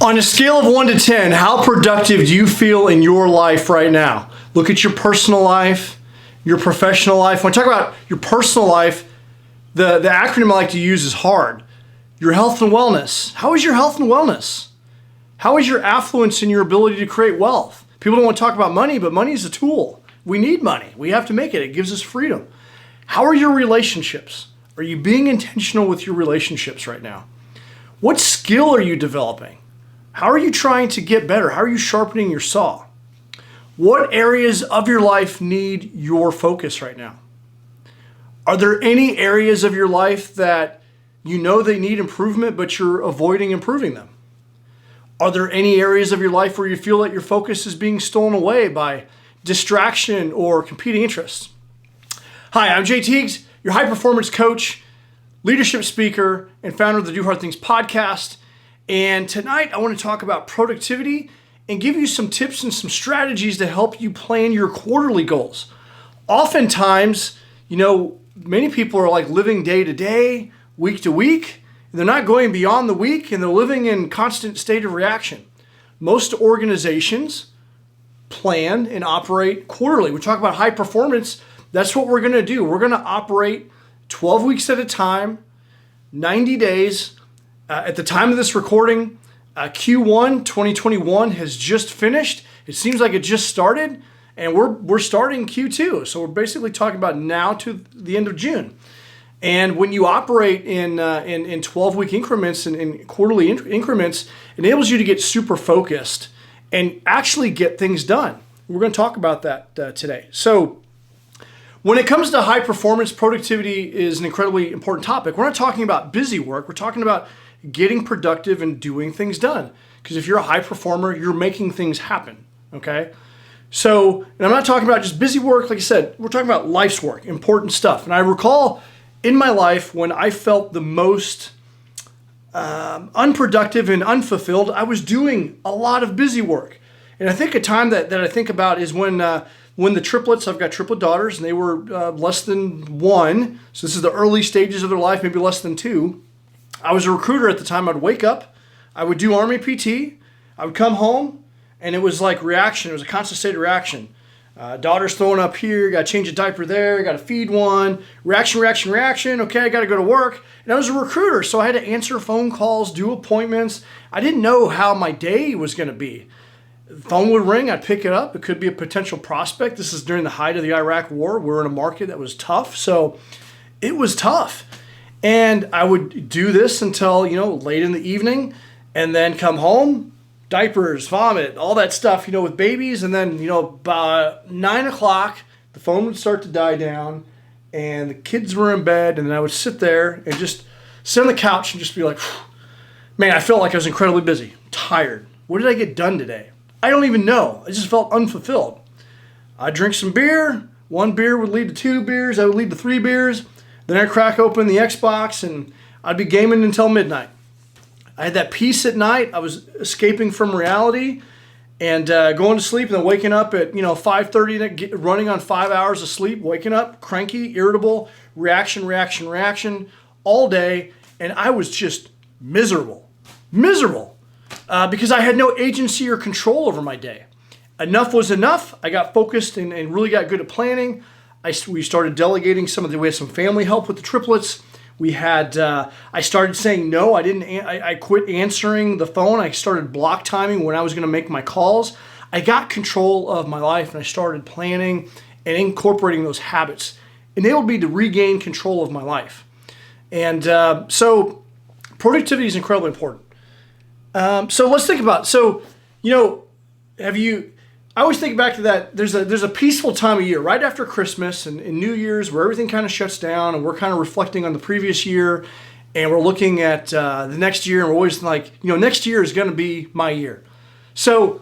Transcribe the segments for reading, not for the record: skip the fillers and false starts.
On a scale of 1 to 10, how productive do you feel in your life right now? Look at your personal life, your professional life. When I talk about your personal life, the acronym I like to use is HARD. Your health and wellness. How is your health and wellness? How is your affluence and your ability to create wealth? People don't want to talk about money, but money is a tool. We need money. We have to make it. It gives us freedom. How are your relationships? Are you being intentional with your relationships right now? What skill are you developing? How are you trying to get better? How are you sharpening your saw? What areas of your life need your focus right now? Are there any areas of your life that you know they need improvement, but you're avoiding improving them? Are there any areas of your life where you feel that your focus is being stolen away by distraction or competing interests? Hi, I'm Jay Teagues, your high performance coach, leadership speaker, and founder of the Do Hard Things podcast. And tonight I want to talk about productivity and give you some tips and some strategies to help you plan your quarterly goals. Oftentimes, many people are like living day to day, week to week. They're not going beyond the week and they're living in constant state of reaction. Most organizations plan and operate quarterly. We talk about high performance. That's what we're going to do. We're going to operate 12 weeks at a time, 90 days. At the time of this recording, Q1 2021 has just finished. It seems like it just started, and we're starting Q2. So we're basically talking about now to the end of June. And when you operate in 12-week increments and in quarterly increments, it enables you to get super focused and actually get things done. We're going to talk about that today. So when it comes to high performance, productivity is an incredibly important topic. We're not talking about busy work. We're talking about getting productive and doing things done. Because if you're a high performer, you're making things happen, okay? So, and I'm not talking about just busy work. Like I said, we're talking about life's work, important stuff. And I recall in my life when I felt the most unproductive and unfulfilled, I was doing a lot of busy work. And I think a time that I think about is when the triplets, I've got triplet daughters, and they were less than 1. So this is the early stages of their life, maybe less than 2. I was a recruiter at the time. I'd wake up, I would do Army PT, I would come home, and it was like reaction. It was a constant state of reaction. Daughter's throwing up here, got to change a diaper there, got to feed one, reaction. Okay, I got to go to work. And I was a recruiter, so I had to answer phone calls, do appointments. I didn't know how my day was going to be. The phone would ring, I'd pick it up. It could be a potential prospect. This is during the height of the Iraq War. We were in a market that was tough, so it was tough. And I would do this until, late in the evening and then come home, diapers, vomit, all that stuff, with babies. And then, by 9 o'clock, the phone would start to die down and the kids were in bed. And then I would sit there and just sit on the couch and just be like, man, I felt like I was incredibly busy, tired. What did I get done today? I don't even know. I just felt unfulfilled. I'd drink some beer. 1 beer would lead to 2 beers. I would lead to 3 beers. Then I'd crack open the Xbox and I'd be gaming until midnight. I had that peace at night. I was escaping from reality and going to sleep and then waking up at 5:30, running on 5 hours of sleep, waking up cranky, irritable, reaction all day. And I was just miserable because I had no agency or control over my day. Enough was enough. I got focused and really got good at planning. We started delegating we had some family help with the triplets. I started saying no. I quit answering the phone. I started block timing when I was going to make my calls. I got control of my life and I started planning and incorporating those habits. Enabled me to regain control of my life. And so productivity is incredibly important. So let's think about I always think back to that. There's a peaceful time of year right after Christmas and New Year's where everything kind of shuts down and we're kind of reflecting on the previous year and we're looking at the next year and we're always like, next year is going to be my year. So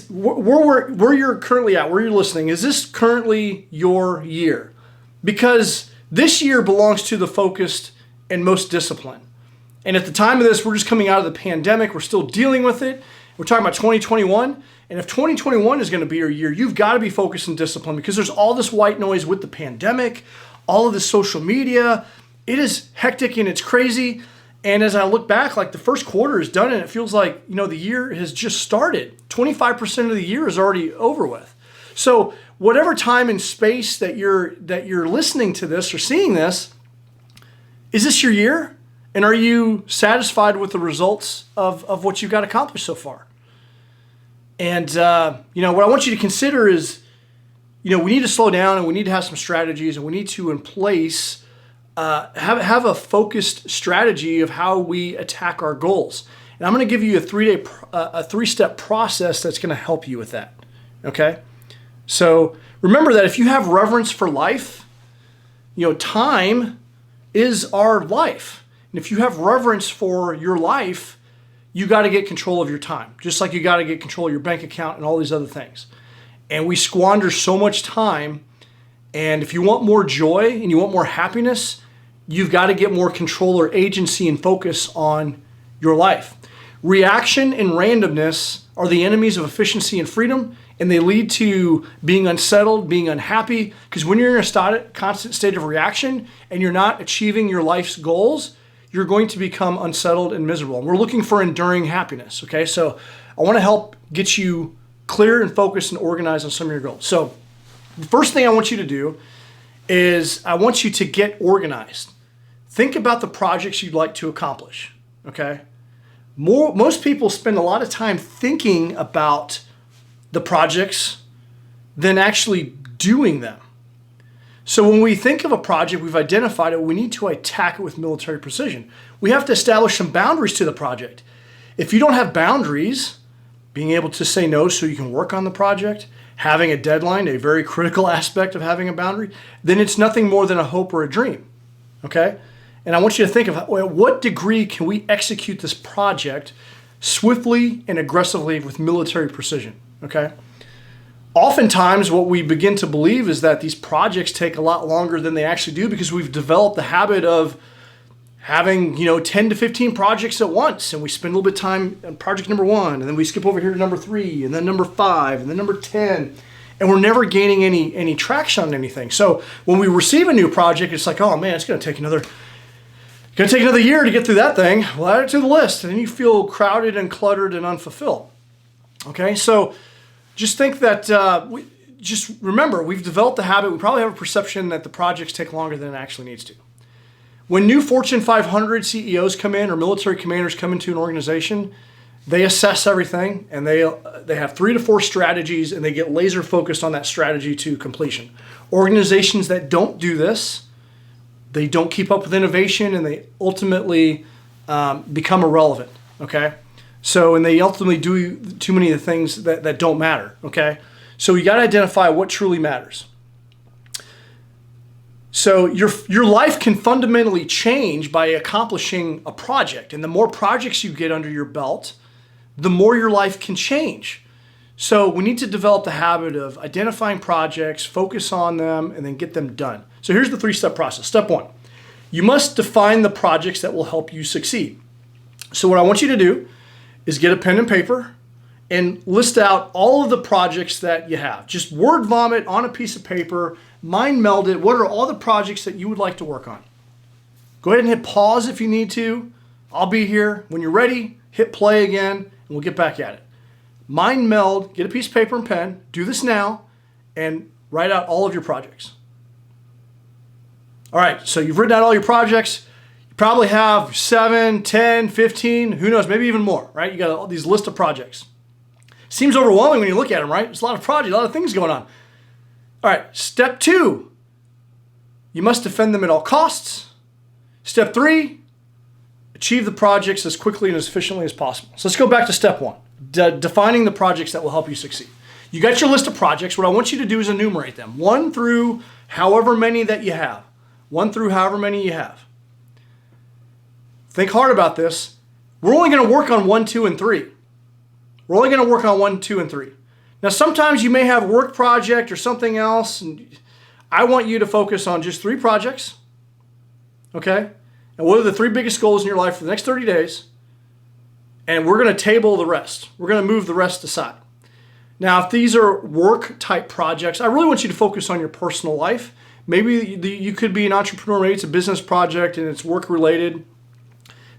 where you're currently at, where you're listening, is this currently your year? Because this year belongs to the focused and most disciplined. And at the time of this, we're just coming out of the pandemic. We're still dealing with it. We're talking about 2021. And if 2021 is going to be your year, you've got to be focused and disciplined because there's all this white noise with the pandemic, all of this social media. It is hectic and it's crazy. And as I look back, like the first quarter is done and it feels like, the year has just started. 25% of the year is already over with. So whatever time and space that you're listening to this or seeing this, is this your year? And are you satisfied with the results of what you've got accomplished so far? And, what I want you to consider is, we need to slow down and we need to have some strategies and we need to in place have a focused strategy of how we attack our goals. And I'm going to give you a three-step process that's going to help you with that. Okay? So remember that if you have reverence for life, time is our life. And if you have reverence for your life, you got to get control of your time, just like you got to get control of your bank account and all these other things. And we squander so much time. And if you want more joy and you want more happiness, you've got to get more control or agency and focus on your life. Reaction and randomness are the enemies of efficiency and freedom, and they lead to being unsettled, being unhappy, because when you're in a constant state of reaction and you're not achieving your life's goals, you're going to become unsettled and miserable. And we're looking for enduring happiness, okay? So I want to help get you clear and focused and organized on some of your goals. So the first thing I want you to do is I want you to get organized. Think about the projects you'd like to accomplish, okay? Most people spend a lot of time thinking about the projects than actually doing them. So when we think of a project, we've identified it, we need to attack it with military precision. We have to establish some boundaries to the project. If you don't have boundaries, being able to say no so you can work on the project, having a deadline, a very critical aspect of having a boundary, then it's nothing more than a hope or a dream, okay? And I want you to think of what degree can we execute this project swiftly and aggressively with military precision, okay? Oftentimes what we begin to believe is that these projects take a lot longer than they actually do because we've developed the habit of having 10 to 15 projects at once, and we spend a little bit of time on project number 1, and then we skip over here to number 3, and then number 5, and then number 10, and we're never gaining any traction on anything. So when we receive a new project, it's like, oh man, it's going to take another year to get through that thing. Well, add it to the list, and then you feel crowded and cluttered and unfulfilled. Okay, so just think that, just remember, we've developed the habit, we probably have a perception that the projects take longer than it actually needs to. When new Fortune 500 CEOs come in or military commanders come into an organization, they assess everything and they have 3 to 4 strategies and they get laser focused on that strategy to completion. Organizations that don't do this, they don't keep up with innovation and they ultimately become irrelevant, okay? So, and they ultimately do too many of the things that don't matter, okay? So you got to identify what truly matters. So your life can fundamentally change by accomplishing a project. And the more projects you get under your belt, the more your life can change. So we need to develop the habit of identifying projects, focus on them, and then get them done. So here's the 3-step process. Step 1, you must define the projects that will help you succeed. So what I want you to do is get a pen and paper and list out all of the projects that you have. Just word vomit on a piece of paper, mind meld it. What are all the projects that you would like to work on? Go ahead and hit pause if you need to. I'll be here. When you're ready, hit play again, and we'll get back at it. Mind meld, get a piece of paper and pen, do this now, and write out all of your projects. All right, so you've written out all your projects. You probably have 7, 10, 15, who knows, maybe even more, right? You got all these list of projects. Seems overwhelming when you look at them, right? There's a lot of projects, a lot of things going on. All right, step 2, you must defend them at all costs. Step 3, achieve the projects as quickly and as efficiently as possible. So let's go back to step 1, defining the projects that will help you succeed. You got your list of projects. What I want you to do is enumerate them, 1 through however many that you have. 1 through however many you have. Think hard about this. We're only going to work on 1, 2, and 3. We're only going to work on 1, 2, and 3. Now, sometimes you may have a work project or something else, and I want you to focus on just 3 projects, okay? And what are the 3 biggest goals in your life for the next 30 days? And we're going to table the rest. We're going to move the rest aside. Now, if these are work-type projects, I really want you to focus on your personal life. Maybe you could be an entrepreneur, maybe it's a business project and it's work-related.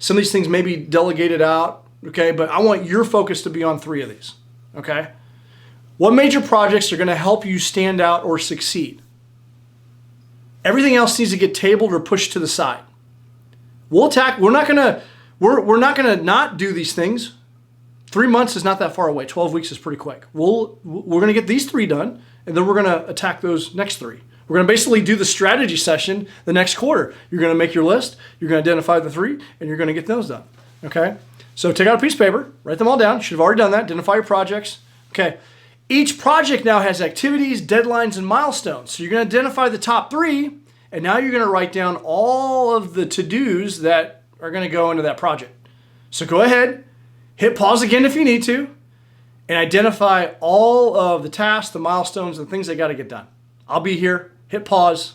Some of these things may be delegated out, okay? But I want your focus to be on 3 of these, okay? What major projects are going to help you stand out or succeed? Everything else needs to get tabled or pushed to the side. We're not gonna not do these things. 3 months is not that far away. 12 weeks is pretty quick. We're gonna get these 3 done, and then we're gonna attack those next 3. We're gonna basically do the strategy session the next quarter. You're gonna make your list, you're gonna identify the 3, and you're gonna get those done. Okay? So take out a piece of paper, write them all down. You should have already done that. Identify your projects. Okay. Each project now has activities, deadlines, and milestones. So you're gonna identify the top 3, and now you're gonna write down all of the to-dos that are gonna go into that project. So go ahead, hit pause again if you need to, and identify all of the tasks, the milestones, and things that gotta get done. I'll be here, hit pause.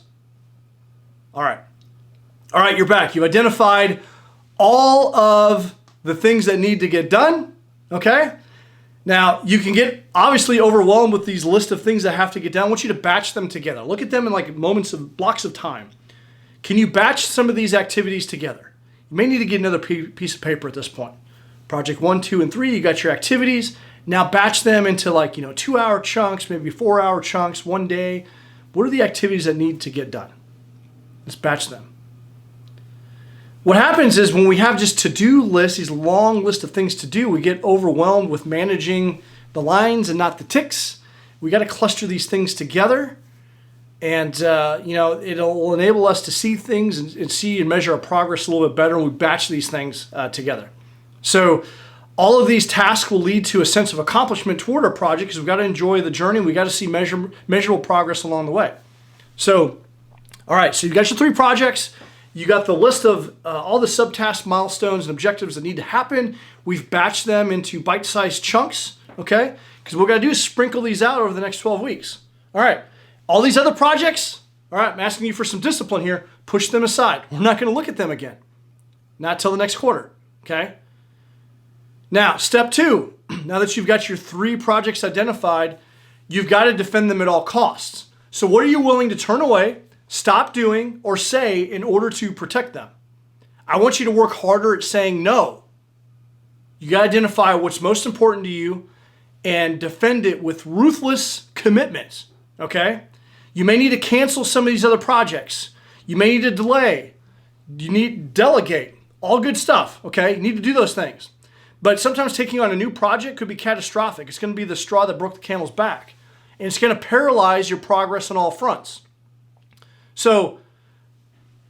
All right, you're back. You've identified all of the things that need to get done, okay? Now, you can get obviously overwhelmed with these lists of things that have to get done. I want you to batch them together. Look at them in like blocks of time. Can you batch some of these activities together? You may need to get another piece of paper at this point. Project 1, 2, and 3, you got your activities. Now batch them into 2-hour chunks, maybe 4-hour chunks, 1 day. What are the activities that need to get done? Let's batch them. What happens is when we have just to-do lists, these long lists of things to do, we get overwhelmed with managing the lines and not the ticks. We got to cluster these things together, and it'll enable us to see things and see and measure our progress a little bit better, and we batch these things together. So all of these tasks will lead to a sense of accomplishment toward our project because we've got to enjoy the journey. We've got to see measurable progress along the way. So, all right, so you got your 3 projects. You got the list of all the subtask milestones and objectives that need to happen. We've batched them into bite-sized chunks, okay? Because what we're going to do is sprinkle these out over the next 12 weeks. All right, all these other projects, all right, I'm asking you for some discipline here. Push them aside. We're not going to look at them again. Not till the next quarter, okay? Now, step 2, now that you've got your 3 projects identified, you've got to defend them at all costs. So what are you willing to turn away, stop doing, or say in order to protect them? I want you to work harder at saying no. You got to identify what's most important to you and defend it with ruthless commitment, okay? You may need to cancel some of these other projects. You may need to delay. You need to delegate. All good stuff, okay? You need to do those things. But sometimes taking on a new project could be catastrophic. It's going to be the straw that broke the camel's back. And it's going to paralyze your progress on all fronts. So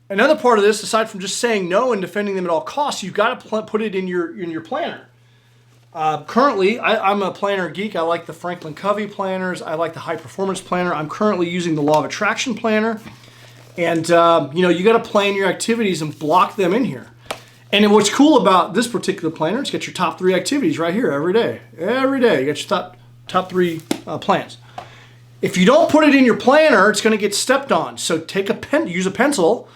another part of this, aside from just saying no and defending them at all costs, you've got to put it in your planner. Currently, I'm a planner geek. I like the Franklin Covey planners. I like the high performance planner. I'm currently using the Law of Attraction planner. And you got to plan your activities and block them in here. And what's cool about this particular planner, it's got your top 3 activities right here every day. Every day, you got your top 3 plans. If you don't put it in your planner, it's going to get stepped on. So use a pencil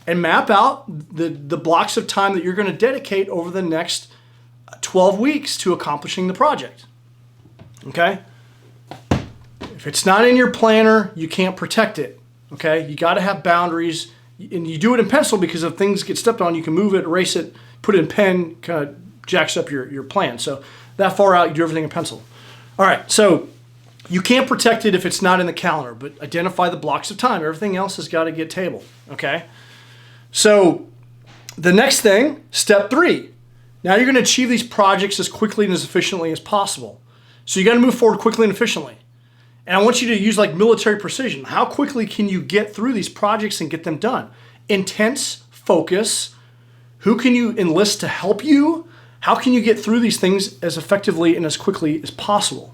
and map out the blocks of time that you're going to dedicate over the next 12 weeks to accomplishing the project. Okay? If it's not in your planner, you can't protect it. Okay? You got to have boundaries. And you do it in pencil because if things get stepped on, you can move it, erase it, put it in pen, kind of jacks up your plan. So that far out, you do everything in pencil. All right, so you can't protect it if it's not in the calendar, but identify the blocks of time. Everything else has got to get tabled, okay? So the next thing, step 3. Now you're going to achieve these projects as quickly and as efficiently as possible. So you got to move forward quickly and efficiently. And I want you to use like military precision. How quickly can you get through these projects and get them done? Intense focus. Who can you enlist to help you? How can you get through these things as effectively and as quickly as possible?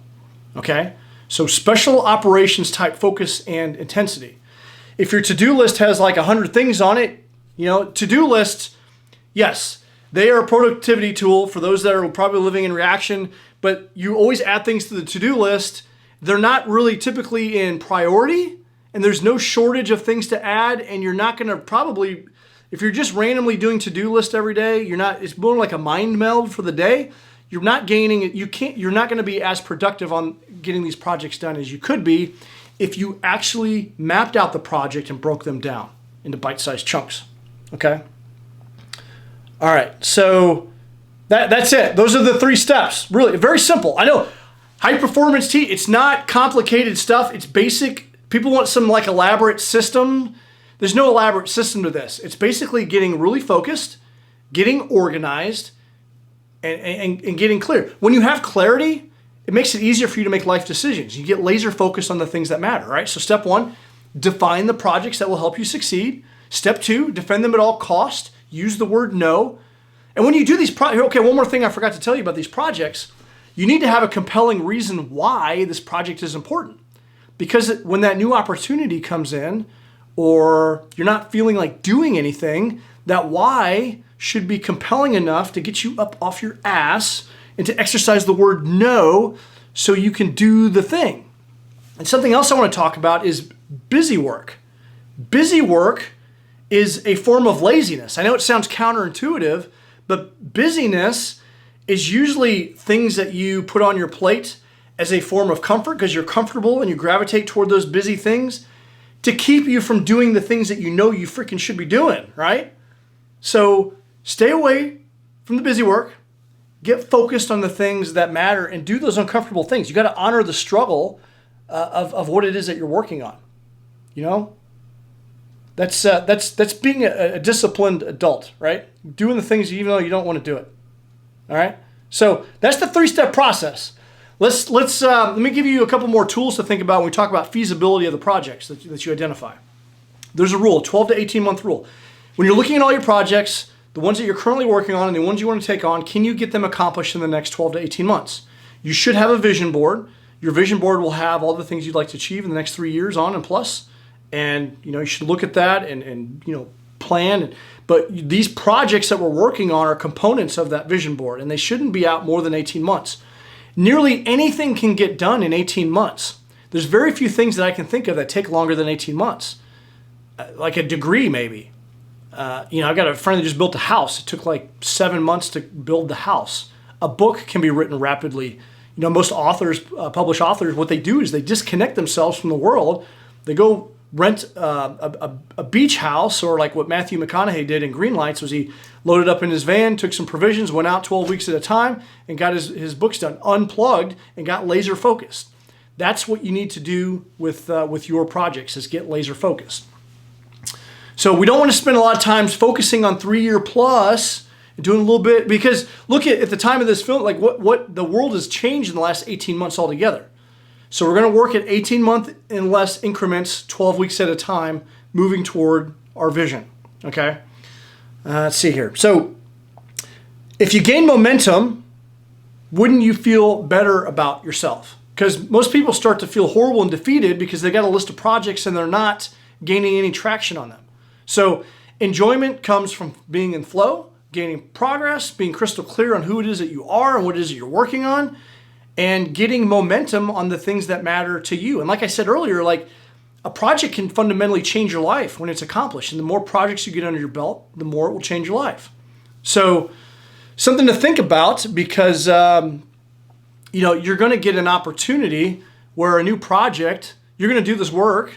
Okay? So special operations type focus and intensity. If your to-do list has like 100 things on it, to-do lists, yes, they are a productivity tool for those that are probably living in reaction, but you always add things to the to-do list. They're not really typically in priority, and there's no shortage of things to add, and you're not going to probably, if you're just randomly doing to-do list every day, it's more like a mind meld for the day. You're not gaining, you're not going to be as productive on getting these projects done as you could be if you actually mapped out the project and broke them down into bite-sized chunks, okay? All right, so that's it. Those are the 3 steps. Really, very simple. I know high performance team, it's not complicated stuff. It's basic. People want some like elaborate system. There's no elaborate system to this. It's basically getting really focused, getting organized, and getting clear. When you have clarity, it makes it easier for you to make life decisions. You get laser focused on the things that matter, right? So step 1, define the projects that will help you succeed. Step 2, defend them at all cost. Use the word no. And when you do these projects, okay, one more thing I forgot to tell you about these projects. You need to have a compelling reason why this project is important. Because when that new opportunity comes in, or you're not feeling like doing anything, that why should be compelling enough to get you up off your ass and to exercise the word no so you can do the thing. And something else I want to talk about is busy work. Busy work is a form of laziness. I know it sounds counterintuitive, but busyness is usually things that you put on your plate as a form of comfort because you're comfortable and you gravitate toward those busy things to keep you from doing the things that you know you freaking should be doing, right? So stay away from the busy work, get focused on the things that matter and do those uncomfortable things. You got to honor the struggle of what it is that you're working on, you know? That's being a disciplined adult, right? Doing the things even though you don't want to do it. All right. So that's the 3-step process. Let me give you a couple more tools to think about when we talk about feasibility of the projects that you identify. There's a rule, 12 to 18 month rule. When you're looking at all your projects, the ones that you're currently working on and the ones you want to take on, can you get them accomplished in the next 12 to 18 months? You should have a vision board. Your vision board will have all the things you'd like to achieve in the next 3 years on and plus. And you should look at that and plan. But these projects that we're working on are components of that vision board, and they shouldn't be out more than 18 months. Nearly anything can get done in 18 months. There's very few things that I can think of that take longer than 18 months. Like a degree, maybe. I've got a friend that just built a house. It took like 7 months to build the house. A book can be written rapidly. Most authors, published authors, what they do is they disconnect themselves from the world. They go rent a beach house, or like what Matthew McConaughey did in Green Lights was he loaded up in his van, took some provisions, went out 12 weeks at a time, and got his books done, unplugged, and got laser focused. That's what you need to do with your projects, is get laser focused. So we don't want to spend a lot of time focusing on 3-year plus and doing a little bit, because look at the time of this film, like what the world has changed in the last 18 months altogether. So we're going to work at 18-month and less increments, 12 weeks at a time, moving toward our vision, okay? Let's see here. So if you gain momentum, wouldn't you feel better about yourself? Because most people start to feel horrible and defeated because they got a list of projects and they're not gaining any traction on them. So enjoyment comes from being in flow, gaining progress, being crystal clear on who it is that you are and what it is that you're working on, and getting momentum on the things that matter to you. And like I said earlier, like a project can fundamentally change your life when it's accomplished. And the more projects you get under your belt, the more it will change your life. So something to think about, because you're going to get an opportunity where a new project, you're going to do this work,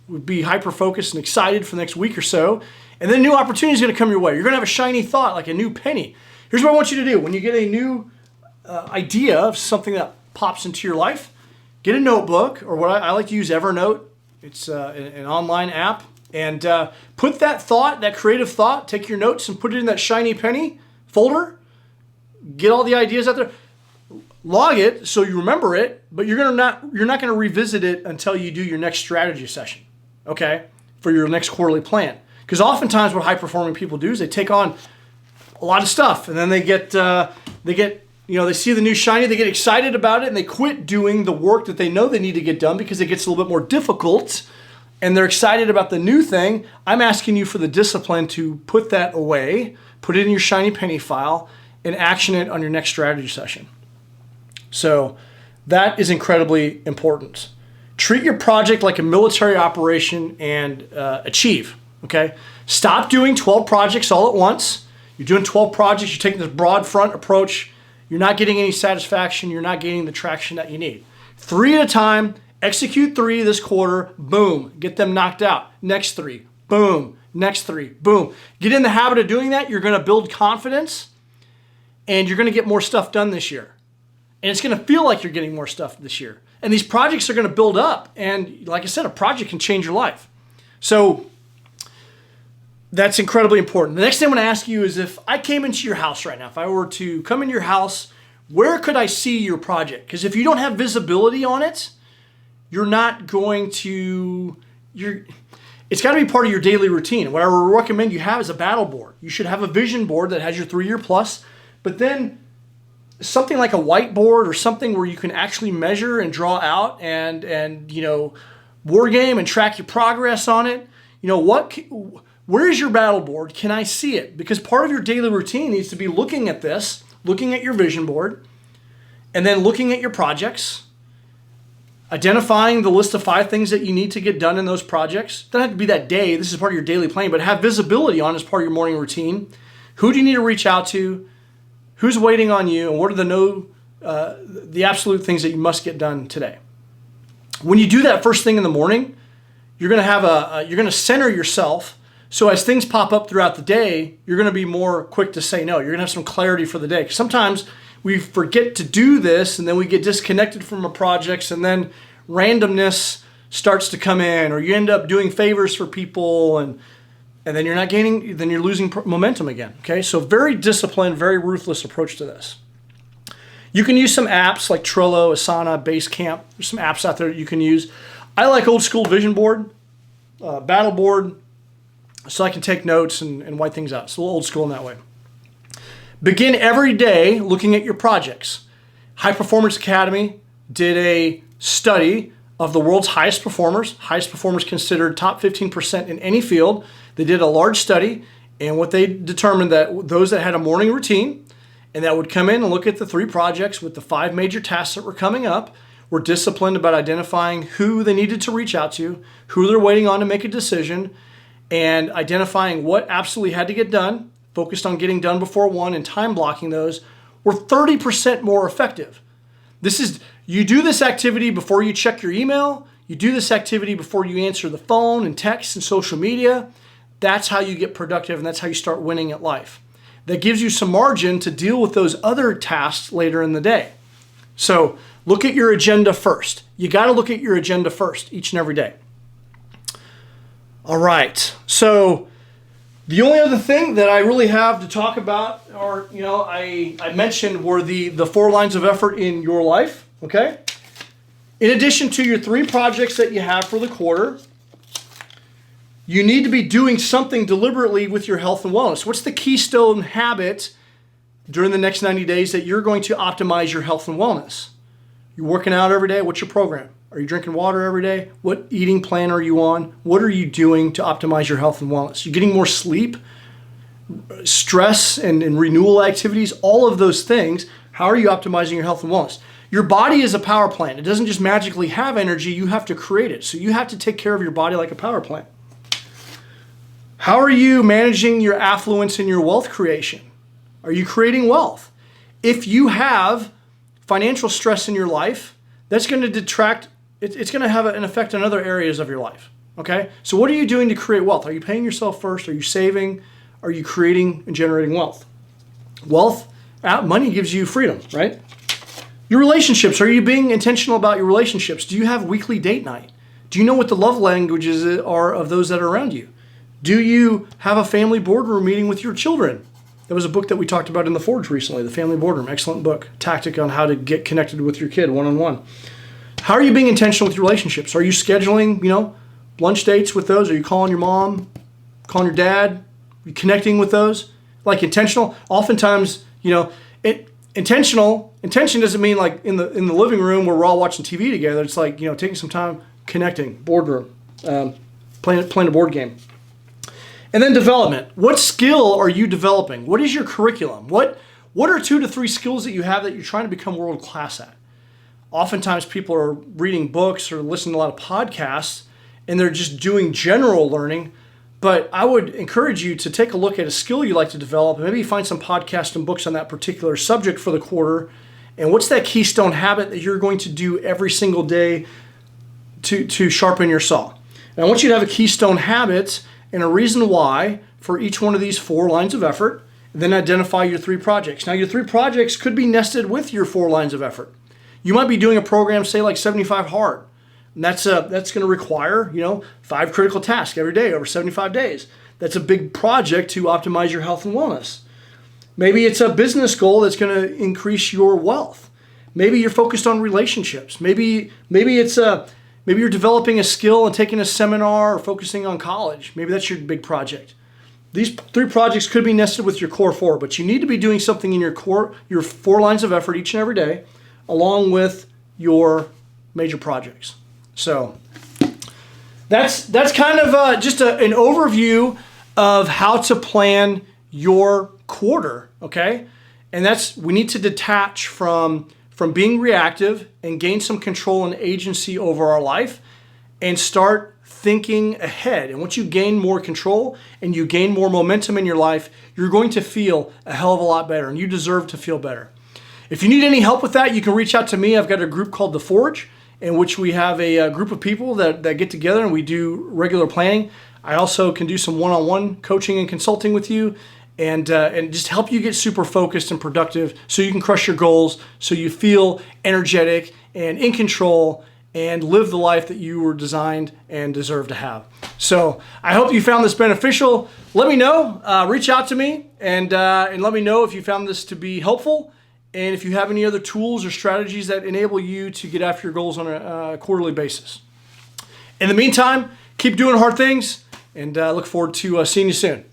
would be hyper-focused and excited for the next week or so, and then a new opportunity is going to come your way. You're going to have a shiny thought, like a new penny. Here's what I want you to do. When you get a new idea of something that pops into your life, get a notebook, or what I like to use, Evernote. It's an online app, and put that thought, that creative thought, take your notes and put it in that shiny penny folder. Get all the ideas out there. Log it so you remember it, but you're not going to revisit it until you do your next strategy session, okay, for your next quarterly plan. Because oftentimes what high-performing people do is they take on a lot of stuff, and then they see the new shiny, they get excited about it, and they quit doing the work that they know they need to get done because it gets a little bit more difficult, and they're excited about the new thing. I'm asking you for the discipline to put that away, put it in your shiny penny file, and action it on your next strategy session. So that is incredibly important. Treat your project like a military operation and achieve, okay? Stop doing 12 projects all at once. You're doing 12 projects, you're taking this broad front approach, you're not getting any satisfaction, you're not gaining the traction that you need. 3 at a time, execute 3 this quarter, boom, get them knocked out. Next 3, boom, Next 3, boom. Get in the habit of doing that. You're going to build confidence and you're going to get more stuff done this year. And it's going to feel like you're getting more stuff this year. And these projects are going to build up. And like I said, a project can change your life. So that's incredibly important. The next thing I'm going to ask you is, if I came into your house right now, if I were to come into your house, where could I see your project? Because if you don't have visibility on it, you're not going to, it's got to be part of your daily routine. What I would recommend you have is a battle board. You should have a vision board that has your 3-year plus, but then something like a whiteboard or something where you can actually measure and draw out and war game and track your progress on it. Where is your battle board? Can I see it? Because part of your daily routine needs to be looking at this, looking at your vision board, and then looking at your projects, identifying the list of 5 things that you need to get done in those projects. Doesn't have to be that day. This is part of your daily plan, but have visibility on as part of your morning routine. Who do you need to reach out to? Who's waiting on you? And what are the absolute things that you must get done today? When you do that first thing in the morning, you're going to you're going to center yourself. So as things pop up throughout the day, you're going to be more quick to say no. You're going to have some clarity for the day. 'Cause sometimes we forget to do this and then we get disconnected from our projects and then randomness starts to come in, or you end up doing favors for people and then you're not gaining, then you're losing momentum again. Okay, so very disciplined, very ruthless approach to this. You can use some apps like Trello, Asana, Basecamp. There's some apps out there that you can use. I like old school vision board, battle board, so I can take notes and write things out. It's a little old school in that way. Begin every day looking at your projects. High Performance Academy did a study of the world's highest performers considered top 15% in any field. They did a large study, and what they determined that those that had a morning routine and that would come in and look at the 3 projects with the 5 major tasks that were coming up were disciplined about identifying who they needed to reach out to, who they're waiting on to make a decision, and identifying what absolutely had to get done, focused on getting done before 1 and time blocking those, were 30% more effective. You do this activity before you check your email, you do this activity before you answer the phone and text and social media. That's how you get productive, and that's how you start winning at life. That gives you some margin to deal with those other tasks later in the day. So look at your agenda first. You got to look at your agenda first each and every day. All right, so the only other thing that I really have to talk about, or I mentioned, were the 4 lines of effort in your life, okay? In addition to your 3 projects that you have for the quarter, you need to be doing something deliberately with your health and wellness. What's the keystone habit during the next 90 days that you're going to optimize your health and wellness? You're working out every day. What's your program? Are you drinking water every day? What eating plan are you on? What are you doing to optimize your health and wellness? You're getting more sleep, stress, and renewal activities, all of those things. How are you optimizing your health and wellness? Your body is a power plant. It doesn't just magically have energy. You have to create it. So you have to take care of your body like a power plant. How are you managing your affluence and your wealth creation? Are you creating wealth? If you have financial stress in your life, that's going to detract. It's going to have an effect on other areas of your life. Okay? So what are you doing to create wealth? Are you paying yourself first? Are you saving? Are you creating and generating wealth? Money gives you freedom, right? Your relationships. Are you being intentional about your relationships? Do you have weekly date night? Do you know what the love languages are of those that are around you? Do you have a family boardroom meeting with your children? That was a book that we talked about in the Forge recently, The Family Boardroom. Excellent book. Tactic on how to get connected with your kid one-on-one. How are you being intentional with your relationships? Are you scheduling, lunch dates with those? Are you calling your mom, calling your dad? Are you connecting with those? Like intentional? Oftentimes, intention doesn't mean like in the living room where we're all watching TV together. It's like, taking some time connecting, boardroom, playing a board game. And then development. What skill are you developing? What is your curriculum? What are 2 to 3 skills that you have that you're trying to become world class at? Oftentimes people are reading books or listening to a lot of podcasts and they're just doing general learning. But I would encourage you to take a look at a skill you like to develop and maybe find some podcasts and books on that particular subject for the quarter. And what's that keystone habit that you're going to do every single day to sharpen your saw? And I want you to have a keystone habit and a reason why for each one of these 4 lines of effort. Then identify your 3 projects. Now your 3 projects could be nested with your 4 lines of effort. You might be doing a program, say like 75 hard. And that's going to require, 5 critical tasks every day over 75 days. That's a big project to optimize your health and wellness. Maybe it's a business goal that's going to increase your wealth. Maybe you're focused on relationships. Maybe you're developing a skill and taking a seminar or focusing on college. Maybe that's your big project. These 3 projects could be nested with your core 4, but you need to be doing something in your 4 lines of effort each and every day, along with your major projects. So that's kind of just an overview of how to plan your quarter, okay? And we need to detach from being reactive and gain some control and agency over our life and start thinking ahead. And once you gain more control and you gain more momentum in your life, you're going to feel a hell of a lot better, and you deserve to feel better. If you need any help with that, you can reach out to me. I've got a group called The Forge, in which we have a group of people that get together and we do regular planning. I also can do some one-on-one coaching and consulting with you and just help you get super focused and productive so you can crush your goals, so you feel energetic and in control and live the life that you were designed and deserve to have. So I hope you found this beneficial. Let me know. Reach out to me and let me know if you found this to be helpful, and if you have any other tools or strategies that enable you to get after your goals on a quarterly basis. In the meantime, keep doing hard things, and look forward to seeing you soon.